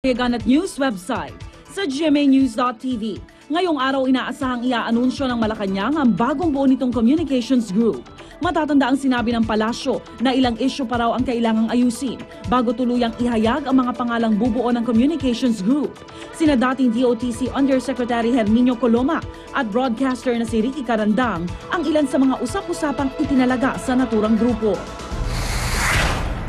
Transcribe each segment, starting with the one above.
Ganat News website sa gmanews.tv. Ngayong araw inaasahang iaanunsyo ng Malacanang ang bagong buo nitong communications group. Matatanda ang sinabi ng palasyo na ilang issue pa raw ang kailangang ayusin bago tuluyang ihayag ang mga pangalang bubuo ng communications group. Sina dating DOTC Undersecretary Herminio Coloma at broadcaster na si Ricky Carandang ang ilan sa mga usap-usapang itinalaga sa naturang grupo.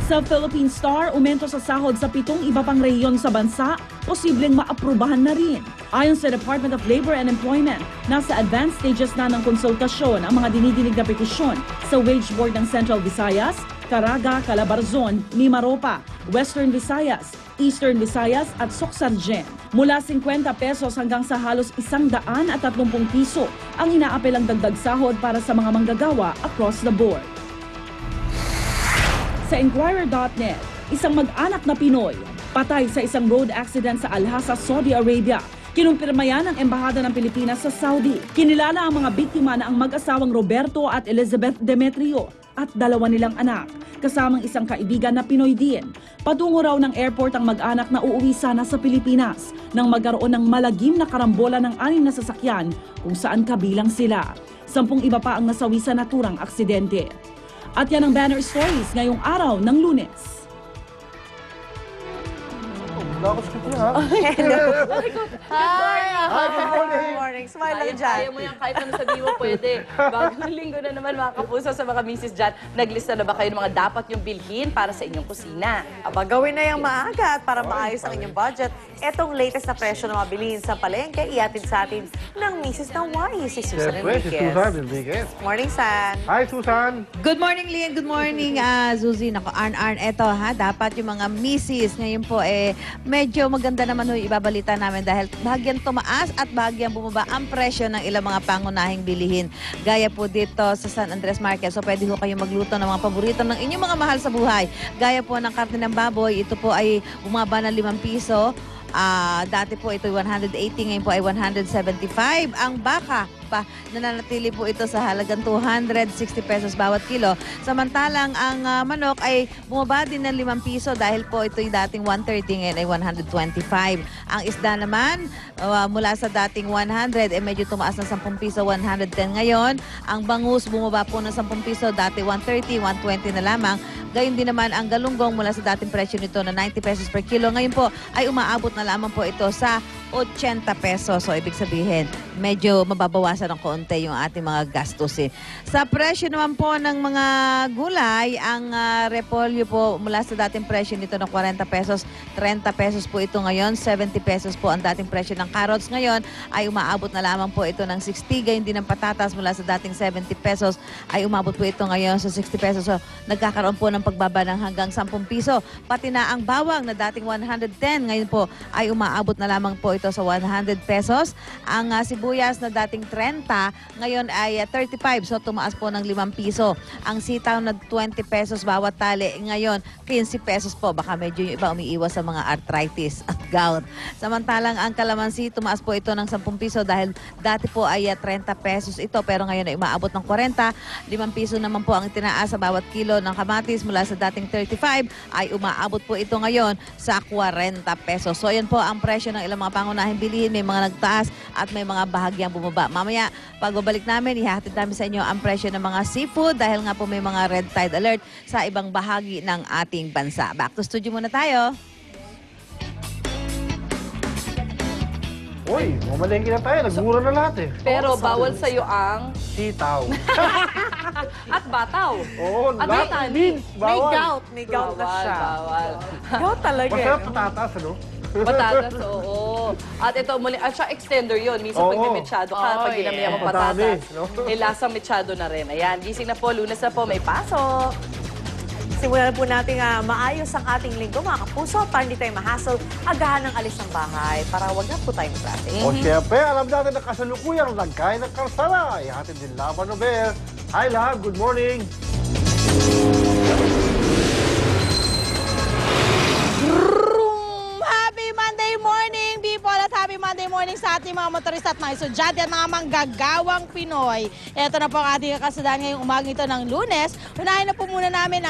Sa Philippine Star, umento sa sahod sa 7 iba pang rehiyon sa bansa, posibleng maaprubahan na rin. Ayon sa Department of Labor and Employment, nasa advanced stages na ng konsultasyon ang mga dinidinig na petisyon sa wage board ng Central Visayas, Caraga, Calabarzon, Mimaropa, Western Visayas, Eastern Visayas at Soxargen. Mula 50 pesos hanggang sa halos 130 piso ang inaapelang dagdag sahod para sa mga manggagawa across the board. Sa Inquirer.net, isang mag-anak na Pinoy patay sa isang road accident sa Alhasa, Saudi Arabia. Kinumpirma yan ng Embahada ng Pilipinas sa Saudi. Kinilala ang mga biktima na ang mag-asawang Roberto at Elizabeth Demetrio at 2 nilang anak, kasamang isang kaibigan na Pinoy din. Patungo raw ng airport ang mag-anak na uuwi sana sa Pilipinas nang magkaroon ng malagim na karambola ng 6 na sasakyan kung saan kabilang sila. 10 iba pa ang nasawi sa naturang aksidente. At yan ang banner stories ngayong araw ng Lunes. Good morning. Smile lang dyan. Kaya mo yan, kahit ano sabihin mo pwede. Bagong linggo na naman mga kapuso sa mga misis dyan. Naglista na ba kayo ng mga dapat yung bilhin para sa inyong kusina? Aba, gawin na yung maaga at para maayos ang inyong budget. Etong latest na presyo na mabilihin sa palengke, iatid sa atin ng misis ng Y, si Susan Enriquez. Morning, San. Hi, Susan. Good morning, Lian. Good morning, Zuzi. Nako, Arn. Eto ha, dapat yung mga misis ngayon po medyo maganda naman ho ibabalita namin dahil bahagyang tumaas at bahagyang bumaba ang presyo ng ilang mga pangunahing bilihin. Gaya po dito sa San Andres Market. So pwede ho kayo magluto ng mga paborito ng inyong mga mahal sa buhay. Gaya po ng karne ng baboy, ito po ay bumaba ng 5 piso. Dati po ito 180, ngayon po ay 175. Ang baka pa, nananatili po ito sa halagang 260 pesos bawat kilo. Samantalang ang manok ay bumaba din ng 5 piso dahil po ito yung dating 130, ngayon ay 125. Ang isda naman, mula sa dating 100, medyo tumaas na 10 piso, 110 ngayon. Ang bangus bumaba po ng 10 piso, dati 130, 120 na lamang. Gayon din naman ang galunggong mula sa dating presyo nito na 90 pesos per kilo. Ngayon po ay umaabot na lamang po ito sa 80 pesos. So, ibig sabihin, medyo mababawasan ng konti yung ating mga gastusin. Sa presyo naman po ng mga gulay, ang repolyo po mula sa dating presyo nito na 40 pesos, 30 pesos po ito ngayon, 70 pesos po ang dating presyo ng carrots ngayon, ay umaabot na lamang po ito ng 60. Gayon din ng patatas mula sa dating 70 pesos, ay umabot po ito ngayon sa 60 pesos. So, nagkakaroon po ng pagbaba ng hanggang 10 piso. Pati na ang bawang na dating 110, ngayon po ay umaabot na lamang po ito sa 100 pesos. Ang sibuyas na dating 30, ngayon ay 35. So tumaas po ng 5 piso. Ang sitaw na 20 pesos bawat tali, ngayon 15 pesos po. Baka medyo yung iba umiiwas sa mga arthritis at gout. Samantalang ang kalamansi, tumaas po ito ng 10 piso dahil dati po ay 30 pesos ito. Pero ngayon ay umaabot ng 40. 5 piso naman po ang itinaas sa bawat kilo ng kamatis mula sa dating 35 ay umaabot po ito ngayon sa 40 pesos. So yan po ang presyo ng ilang mga pangunahing bilihin. May mga nagtaas at may mga bahagyang bumaba. Mamaya, pagbabalik namin, ihahatid namin sa inyo ang presyo ng mga seafood dahil nga po may mga red tide alert sa ibang bahagi ng ating bansa. Back to studio muna tayo. Uy, mamalengke na tayo. Nagmura na lahat eh. Pero bawal sa'yo ang Sitaw. at bataw. Oo, At lahat may ng beans. Bawal. May gout na siya. Bawal. Gout talaga. Masarap patatas, ano? Patatas, oo. At ito, muli, at siya extender yun. Minsan pag may mechado ka, pag ginamaya mo Madami, patatas, no? lasang mechado na rin. Ayan, gising na po, Lunes na po, may pasok. Simulan po natin maayos ang ating linggo, mga kapuso, para hindi tayo mahassle, agahan ng alis ng bahay, para wag na po tayong traffic. O syempre, alam natin na kasalukuyang lagkay ng karsada. Ihatid din Laban Nobel. Hi, Lab. Good morning. Happy Monday morning, people! At happy Monday morning! morning sa ating mga motorista at mga estudyante at mga manggagawang Pinoy. Ito na po ang ating kasadan ngayong umaga ito ng Lunes. Unahin na po muna natin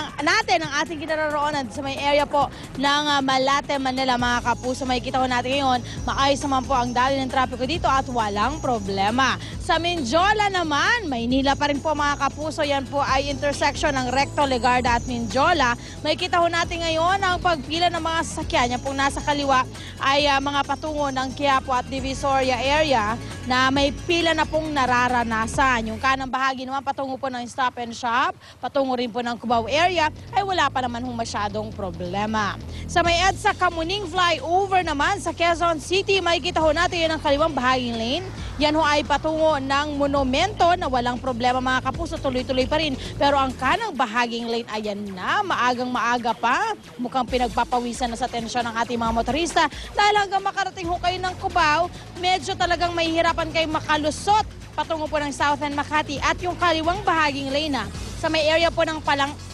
ang ating kinaroroonan sa may area po ng Malate, Manila. Mga kapuso, makikita ko natin ngayon, maayos naman po ang daloy ng trapiko dito at walang problema. Sa Mindiola naman, Maynila pa rin po mga kapuso. Yan po ay intersection ng Recto, Legarda at Mindiola. Makikita ko natin ngayon ang pagpila ng mga sasakyan. Yan pong nasa kaliwa ay mga patungo ng Quiapo at Divisoria area na may pila na pong nararanasan. Yung kanang bahagi naman patungo po ng Stop and Shop, patungo rin po ng Cubao area, ay wala pa naman masyadong problema. Sa may EDSA Kamuning flyover naman sa Quezon City, makikita ho natin yan ang kaliwang bahaging lane. Yan ho ay patungo ng monumento na walang problema mga kapuso, tuloy-tuloy pa rin. Pero ang kanang bahaging lane, ayan na, maagang-maaga pa. Mukhang pinagpapawisan na sa tensyon ng ating mga motorista. Dahil hanggang makarating ho kayo ng Cubao, medyo talagang mahihirapan kayo makalusot patungo po ng South End Makati. At yung kaliwang bahaging lane na, sa may area po ng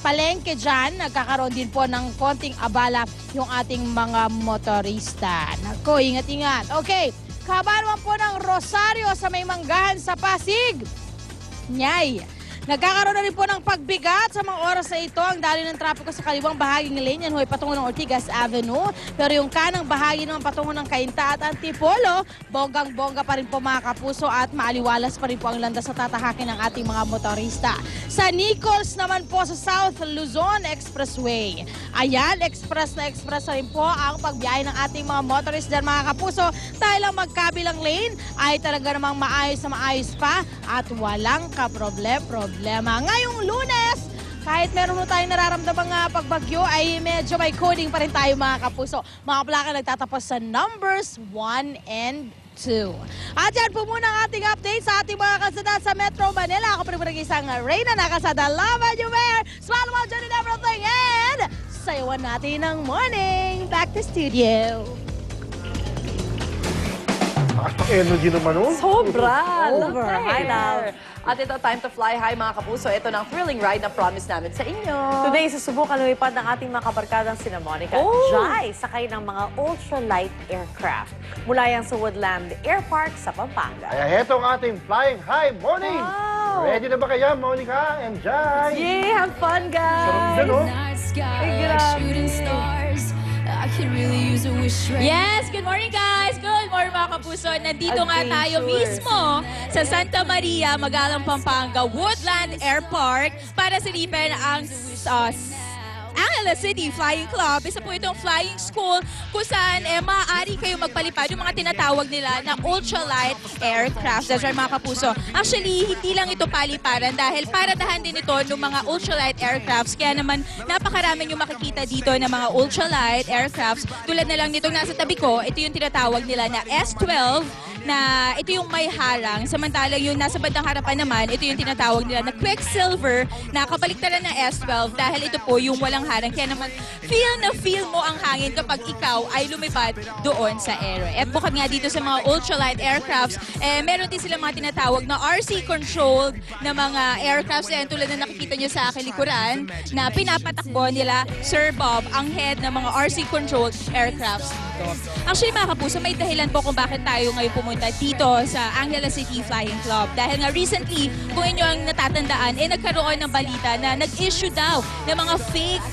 palengke dyan, nagkakaroon din po ng konting abala yung ating mga motorista. Nako, ingat-ingat. Okay. Kabarwan po ng Rosario sa may Manggahan sa Pasig. Nyay! Nagkakaroon na rin po ng pagbigat sa mga oras na ito. Ang daloy ng trapiko sa kaliwang bahaging lane, yan ho'y patungo ng Ortigas Avenue. Pero yung kanang bahagi naman patungo ng Cainta at Antipolo, bonggang-bongga pa rin po mga kapuso at maaliwalas pa rin po ang landas sa tatahakin ng ating mga motorista. Sa Nichols naman po sa South Luzon Expressway. Ayan, express na rin po ang pagbiyahe ng ating mga motorist dyan mga kapuso. Dahil ang magkabilang lane ay talaga namang maayos na maayos pa at walang kaproblema. Ngayong Lunes, kahit meron mo tayong nararamdamang pagbagyo, ay medyo may coding pa rin tayo mga kapuso. Mga plaka nagtatapos sa numbers 1 and 2. At yan po muna ang ating update sa ating mga kasada sa Metro Manila. Ako pa rin isang Reyna na kasada. Love and you wear. Smile mo dyan in everything. And sayawan natin ng morning. Back to studio. Energy naman nun. Sobra! Over. Hi, love. At ito, time to fly high mga kapuso. Ito na ang thrilling ride na promise namin sa inyo. Today, susubukan lumipad ng ating mga kabarkadang sina Monica at Jai sakay ng mga ultralight aircraft. Mula yan sa Woodland Air Park sa Pampanga. Kaya heto ang ating Flying High Morning. Wow! Ready na ba kayo, Monica and Jai? Yay! Have fun, guys! Sarap din, no? Yes, good morning guys! Good morning mga kapuso. Nandito nga tayo mismo sa Santa Maria, Magalang, Pampanga, Woodland Air Park para silipin ang Angeles City Flying Club. Isa po itong flying school kung saan maaari kayo magpalipad yung mga tinatawag nila na ultralight aircraft. That's right mga kapuso. Actually, hindi lang ito paliparan dahil paradahan din ito ng mga ultralight aircrafts. Kaya naman napakarami yung makikita dito ng mga ultralight aircrafts. Tulad na lang nitong nasa tabi ko, ito yung tinatawag nila na S-12 na ito yung may harang. Samantalang yung nasa bandang harapan naman, ito yung tinatawag nila na Quicksilver na kabaliktaran ng S-12 dahil ito po yung walang harang. Kaya naman, feel mo ang hangin kapag ikaw ay lumipad doon sa air. At bukod nga dito sa mga ultralight aircrafts, meron din sila mga tinatawag na RC-controlled na mga aircrafts. Yan tulad na nakikita nyo sa aking likuran na pinapatakbo nila Sir Bob, ang head ng mga RC-controlled aircrafts dito. Actually mga kapuso, may dahilan po kung bakit tayo ngayon pumunta dito sa Angeles City Flying Club. Dahil nga recently, kung inyo ang natatandaan, nagkaroon ng balita na nag-issue daw ng mga fake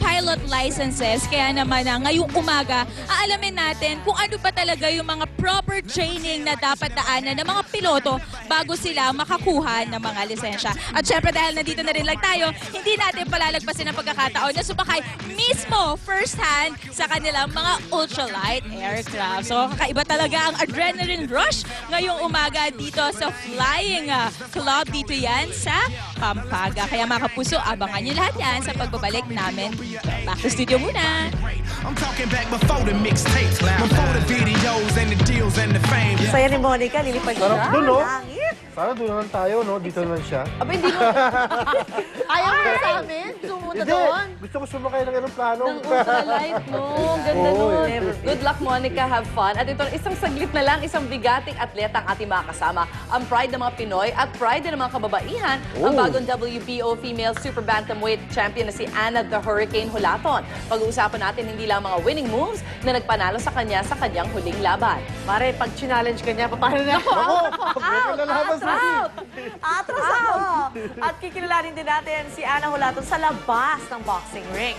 pilot licenses. Kaya naman ngayong umaga, aalamin natin kung ano ba talaga yung mga proper training na dapat daanan ng mga piloto bago sila makakuha ng mga lisensya. At syempre dahil nandito na rin lang tayo, hindi natin palalagpasin ang pagkakataon na sumakay mismo first hand sa kanilang mga ultralight aircraft. So kakaiba talaga ang adrenaline rush ngayong umaga dito sa Flying Club. Dito yan sa Pampanga. Kaya mga kapuso, abangan nyo lahat yan sa pagbabalik namin dito. Back to studio muna. I'm talking back before the mixtapes, before the videos and the deals and the fame. Saya ni Monica, lilipad siya. Sarap dun, no? Langit. Sana doon naman tayo, no? Dito naman siya. Aba, hindi mo. Ayaw mo na sa amin? Gusto mo pupunta Hindi, doon? gusto ko sumakay ng aeroplano. Ng ultralight, no? Ganda Oo, nun. never been. Good luck, Monica. Have fun. At ito, isang saglit na lang, isang bigating atleta ang ating mga kasama. Ang pride ng mga Pinoy at pride din ng mga kababaihan, ang Oh. bagong WBO Female Super Bantamweight Champion na si Anna the Hurricane Hulaton. Pag-uusapan natin hindi lang mga winning moves na nagpanalo sa kanya sa kanyang huling laban. Mare, pag challenge ka niya, paano na? Ako, pag nalaman sa Out! Atras ako! At kikilalanin din natin si Ana Hulaton sa labas ng boxing ring.